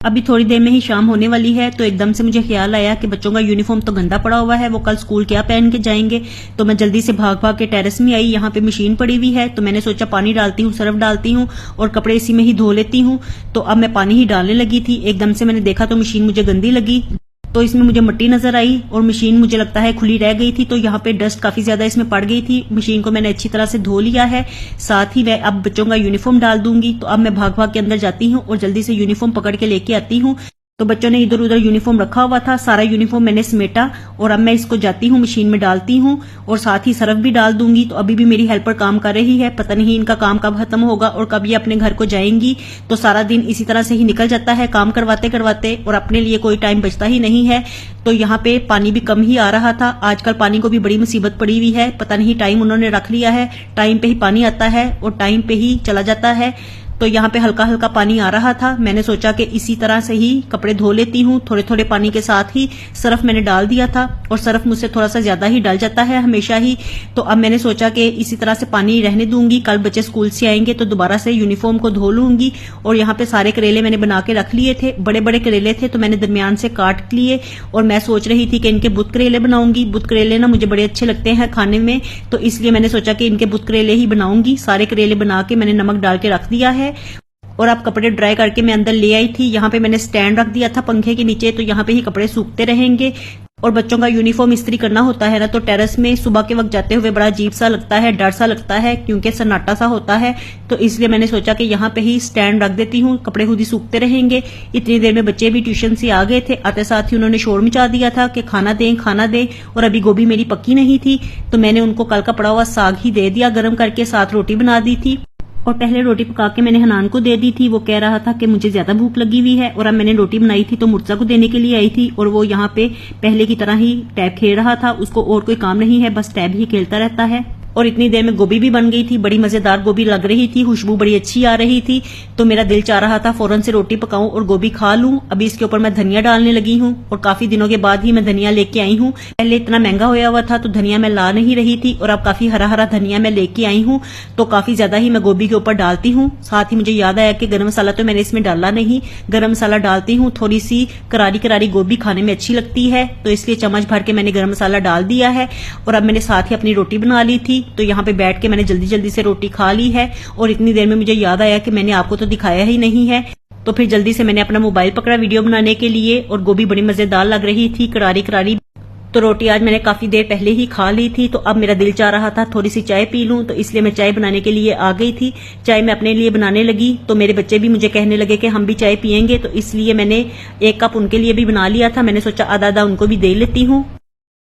अभी थोड़ी देर में ही शाम होने वाली है, तो एकदम से मुझे ख्याल आया कि बच्चों का यूनिफॉर्म तो गंदा पड़ा हुआ है, वो कल स्कूल क्या पहन के जाएंगे। तो मैं जल्दी से भाग भाग के टेरेस में आई। यहाँ पे मशीन पड़ी हुई है, तो मैंने सोचा पानी डालती हूँ, सर्फ डालती हूँ और कपड़े इसी में ही धो लेती हूँ। तो अब मैं पानी ही डालने लगी थी, एकदम से मैंने देखा तो मशीन मुझे गंदी लगी। तो इसमें मुझे मिट्टी नजर आई और मशीन मुझे लगता है खुली रह गई थी, तो यहाँ पे डस्ट काफी ज्यादा इसमें पड़ गई थी। मशीन को मैंने अच्छी तरह से धो लिया है, साथ ही मैं अब बच्चों का यूनिफॉर्म डाल दूंगी। तो अब मैं भाग भाग के अंदर जाती हूँ और जल्दी से यूनिफॉर्म पकड़ के लेके आती हूँ। तो बच्चों ने इधर उधर यूनिफॉर्म रखा हुआ था, सारा यूनिफॉर्म मैंने समेटा और अब मैं इसको जाती हूँ मशीन में डालती हूँ और साथ ही सर्फ भी डाल दूंगी। तो अभी भी मेरी हेल्पर काम कर रही है, पता नहीं इनका काम कब खत्म होगा और कब ये अपने घर को जाएंगी। तो सारा दिन इसी तरह से ही निकल जाता है काम करवाते करवाते और अपने लिए कोई टाइम बचता ही नहीं है। तो यहाँ पे पानी भी कम ही आ रहा था, आजकल पानी को भी बड़ी मुसीबत पड़ी हुई है, पता नहीं टाइम उन्होंने रख लिया है, टाइम पे ही पानी आता है और टाइम पे ही चला जाता है। तो यहाँ पे हल्का हल्का पानी आ रहा था, मैंने सोचा कि इसी तरह से ही कपड़े धो लेती हूँ। थोड़े थोड़े पानी के साथ ही सर्फ मैंने डाल दिया था और सर्फ मुझसे थोड़ा सा ज्यादा ही डल जाता है हमेशा ही। तो अब मैंने सोचा कि इसी तरह से पानी रहने दूंगी, कल बच्चे स्कूल से आएंगे तो दोबारा से यूनिफॉर्म को धो लूंगी। और यहाँ पे सारे करेले मैंने बना के रख लिए थे, बड़े बड़े करेले थे तो मैंने दरमियान से काट लिए और मैं सोच रही थी कि इनके बुत करेले बनाऊंगी। बुत करेले ना मुझे बड़े अच्छे लगते हैं खाने में, तो इसलिए मैंने सोचा कि इनके बुत करेले ही बनाऊंगी। सारे करेले बना के मैंने नमक डाल के रख दिया है और अब कपड़े ड्राई करके मैं अंदर ले आई थी। यहाँ पे मैंने स्टैंड रख दिया था पंखे के नीचे, तो यहाँ पे ही कपड़े सूखते रहेंगे। और बच्चों का यूनिफॉर्म इस्त्री करना होता है ना, तो टेरेस में सुबह के वक्त जाते हुए बड़ा अजीब सा लगता है, डर सा लगता है क्योंकि सन्नाटा सा होता है। तो इसलिए मैंने सोचा कि यहाँ पे ही स्टैंड रख देती हूँ, कपड़े खुद ही सूखते रहेंगे। इतनी देर में बच्चे भी ट्यूशन से आ गए थे, आते साथ ही उन्होंने शोर मचा दिया था कि खाना दें खाना दें। और अभी गोभी मेरी पक्की नहीं थी, तो मैंने उनको कल का पड़ा हुआ साग ही दे दिया गर्म करके, साथ रोटी बना दी थी। और पहले रोटी पका के मैंने हनान को दे दी थी, वो कह रहा था कि मुझे ज्यादा भूख लगी हुई है। और अब मैंने रोटी बनाई थी तो मुर्जा को देने के लिए आई थी और वो यहाँ पे पहले की तरह ही टैब खेल रहा था, उसको और कोई काम नहीं है, बस टैब ही खेलता रहता है। और इतनी देर में गोभी भी बन गई थी, बड़ी मजेदार गोभी लग रही थी, खुशबू बड़ी अच्छी आ रही थी। तो मेरा दिल चाह रहा था फौरन से रोटी पकाऊं और गोभी खा लूं। अभी इसके ऊपर मैं धनिया डालने लगी हूं और काफी दिनों के बाद ही मैं धनिया लेके आई हूं। पहले इतना महंगा होया हुआ था तो धनिया मैं ला नहीं रही थी और अब काफी हरा हरा धनिया मैं लेके आई हूं, तो काफी ज्यादा ही मैं गोभी के ऊपर डालती हूं। साथ ही मुझे याद आया कि गरम मसाला तो मैंने इसमें डाला नहीं, गरम मसाला डालती हूँ, थोड़ी सी करारी करारी गोभी खाने में अच्छी लगती है, तो इसलिए चम्मच भर के मैंने गरम मसाला डाल दिया है। और अब मैंने साथ ही अपनी रोटी बना ली थी, तो यहाँ पे बैठ के मैंने जल्दी जल्दी से रोटी खा ली है। और इतनी देर में मुझे याद आया कि मैंने आपको तो दिखाया ही नहीं है, तो फिर जल्दी से मैंने अपना मोबाइल पकड़ा वीडियो बनाने के लिए। और गोभी बड़ी मजेदार लग रही थी, करारी करारी। तो रोटी आज मैंने काफी देर पहले ही खा ली थी, तो अब मेरा दिल चाह रहा था थोड़ी सी चाय पी लूं, तो इसलिए मैं चाय बनाने के लिए आ गई थी। चाय मैं अपने लिए बनाने लगी, तो मेरे बच्चे भी मुझे कहने लगे कि हम भी चाय पियेंगे, तो इसलिए मैंने 1 कप उनके लिए भी बना लिया था। मैंने सोचा आधा आधा उनको भी दे लेती हूँ।